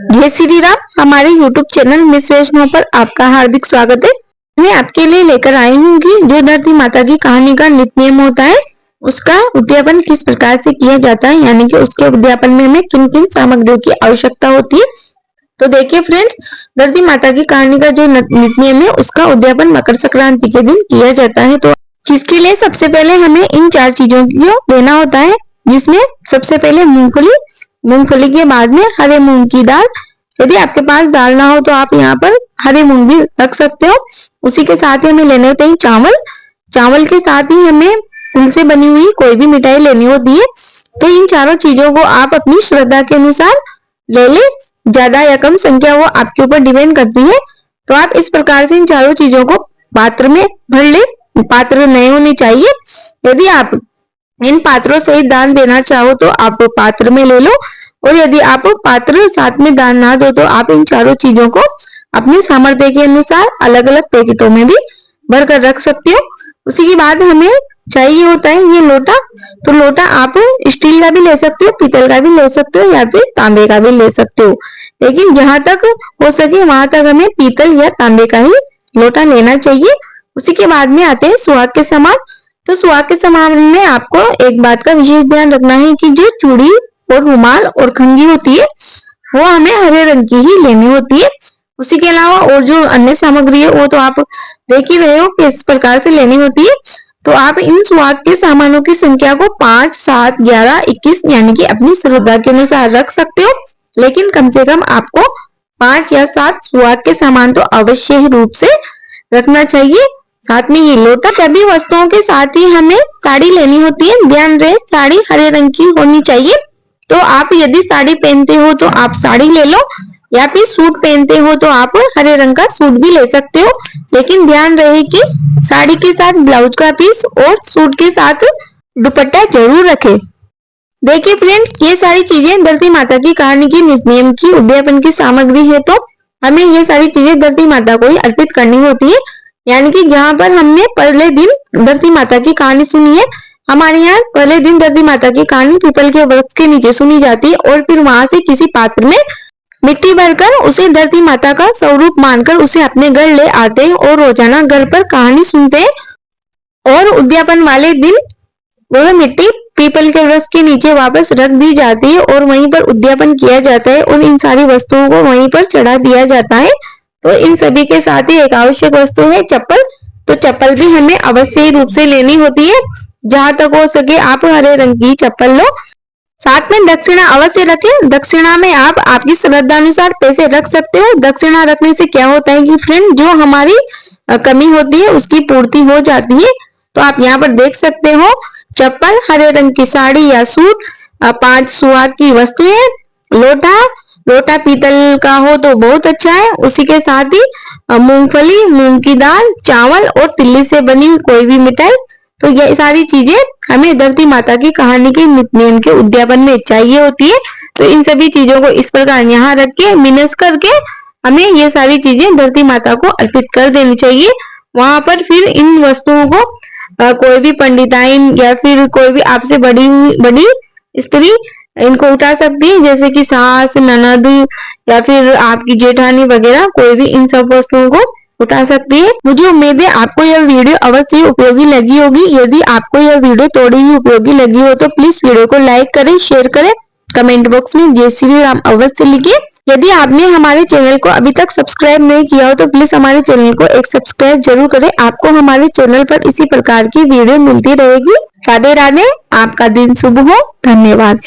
जय श्री राम। हमारे YouTube channel miss वैष्णव पर आपका हार्दिक स्वागत है। मैं आपके लिए लेकर आई हूँ कि जो धरती माता की कहानी का नित्य नियम होता है उसका उद्यापन किस प्रकार से किया जाता है, यानी कि उसके उद्यापन में हमें किन किन सामग्रियों की आवश्यकता होती है। तो देखिए फ्रेंड्स, धरती माता की कहानी का जो नित्य नियम है उसका उद्यापन मकर संक्रांति के दिन किया जाता है। तो जिसके लिए सबसे पहले हमें इन 4 चीजों को लेना होता है, जिसमें सबसे पहले मूंगफली, मूंगफली के बाद में हरे मूंग की दाल। यदि आपके पास दाल ना हो तो आप यहाँ पर हरे मूंग भी रख सकते हो। उसी के साथ ही हमें लेने होते हैं चावल। चावल के साथ ही हमें तिल से बनी हुई कोई भी मिठाई लेनी होती है। तो इन चारों चीजों को आप अपनी श्रद्धा के अनुसार ले ले, ज्यादा या कम संख्या वो आपके ऊपर डिपेंड करती है। तो आप इस प्रकार से इन चारों चीजों को पात्र में भर ले। पात्र नए होने चाहिए। यदि आप इन पात्रों से दान देना चाहो तो आप पात्र में ले लो, और यदि आप पात्र साथ में दान ना दो तो आप इन चारों चीजों को अपने सामर्थ्य के अनुसार अलग अलग पैकेटों में भी भर कर रख सकते हो। उसी के बाद हमें चाहिए होता है ये लोटा। तो लोटा आप स्टील का भी ले सकते हो, पीतल का भी ले सकते हो, या फिर तांबे का भी ले सकते हो। लेकिन जहां तक हो सके वहां तक हमें पीतल या तांबे का ही लोटा लेना चाहिए। उसी के बाद में आते हैं सुहाग के सामान। तो सुहाग के सामान में आपको एक बात का विशेष ध्यान रखना है कि जो चूड़ी और रुमाल और कंघी होती है वो हमें हरे रंग की ही लेनी होती है। उसी के अलावा और जो अन्य सामग्री है वो तो आप देख ही रहे हो किस प्रकार से लेनी होती है। तो आप इन सुहाग के सामानों की संख्या को 5, 7, 11, 21 यानी कि अपनी श्रद्धा के अनुसार रख सकते हो। लेकिन कम से कम आपको 5 या 7 सुहाग के सामान तो अवश्य ही रूप से रखना चाहिए। साथ में ये लोटा। सभी वस्तुओं के साथ ही हमें साड़ी लेनी होती है। ध्यान रहे साड़ी हरे रंग की होनी चाहिए। तो आप यदि साड़ी पहनते हो तो आप साड़ी ले लो, या फिर सूट पहनते हो तो आप हरे रंग का सूट भी ले सकते हो। लेकिन ध्यान रहे कि साड़ी के साथ ब्लाउज का पीस और सूट के साथ दुपट्टा जरूर रखें। देखिए फ्रेंड्स, ये सारी चीजें धरती माता की कहानी की नियम की उद्यापन की सामग्री है। तो हमें ये सारी चीजें धरती माता को ही अर्पित करनी होती है। यानी कि जहां पर हमने पहले दिन धरती माता की कहानी सुनी है, हमारे यहाँ पहले दिन धरती माता की कहानी पीपल के वृक्ष के नीचे सुनी जाती है, और फिर वहां से किसी पात्र में मिट्टी भरकर उसे धरती माता का स्वरूप मानकर उसे अपने घर ले आते हैं और रोजाना घर पर कहानी सुनते हैं। और उद्यापन वाले दिन वह मिट्टी पीपल के वृक्ष के नीचे वापस रख दी जाती है और वहीं पर उद्यापन किया जाता है, और इन सारी वस्तुओं को वहीं पर चढ़ा दिया जाता है। तो इन सभी के साथ ही एक आवश्यक वस्तु है चप्पल। तो चप्पल भी हमें अवश्य रूप से लेनी होती है। जहां तक हो सके आप हरे रंग की चप्पल लो। साथ में दक्षिणा अवश्य रखें। दक्षिणा में आप आपकी श्रद्धा अनुसार पैसे रख सकते हो। दक्षिणा रखने से क्या होता है कि फ्रेंड जो हमारी कमी होती है उसकी पूर्ति हो जाती है। तो आप यहाँ पर देख सकते हो चप्पल, हरे रंग की साड़ी या सूट, 5 सुहाग की वस्तुएं, लोटा। लोटा पीतल का हो तो बहुत अच्छा है। उसी के साथ ही मूंगफली, मूंग की दाल, चावल और तिल्ली से बनी हुई कोई भी मिठाई। तो ये सारी चीजें हमें धरती माता की कहानी के नियम के उद्यापन में चाहिए होती है। तो इन सभी चीजों को इस प्रकार यहाँ रख के मिनस करके हमें ये सारी चीजें धरती माता को अर्पित कर देनी चाहिए। वहां पर फिर इन वस्तुओं को कोई भी पंडिताइन या फिर कोई भी आपसे बड़ी स्त्री इनको उठा सकती है, जैसे कि सास, ननद या फिर आपकी जेठानी वगैरह, कोई भी इन सब वस्तुओं को उठा सकती है। मुझे उम्मीद है आपको यह वीडियो अवश्य उपयोगी लगी होगी। यदि आपको यह वीडियो थोड़ी ही उपयोगी लगी हो तो प्लीज वीडियो को लाइक करें, शेयर करें, कमेंट बॉक्स में जय श्री राम अवश्य लिखिए। यदि आपने हमारे चैनल को अभी तक सब्सक्राइब नहीं किया हो तो प्लीज हमारे चैनल को एक सब्सक्राइब जरूर करें। आपको हमारे चैनल पर इसी प्रकार की वीडियो मिलती रहेगी। राधे राधे। आपका दिन शुभ हो। धन्यवाद।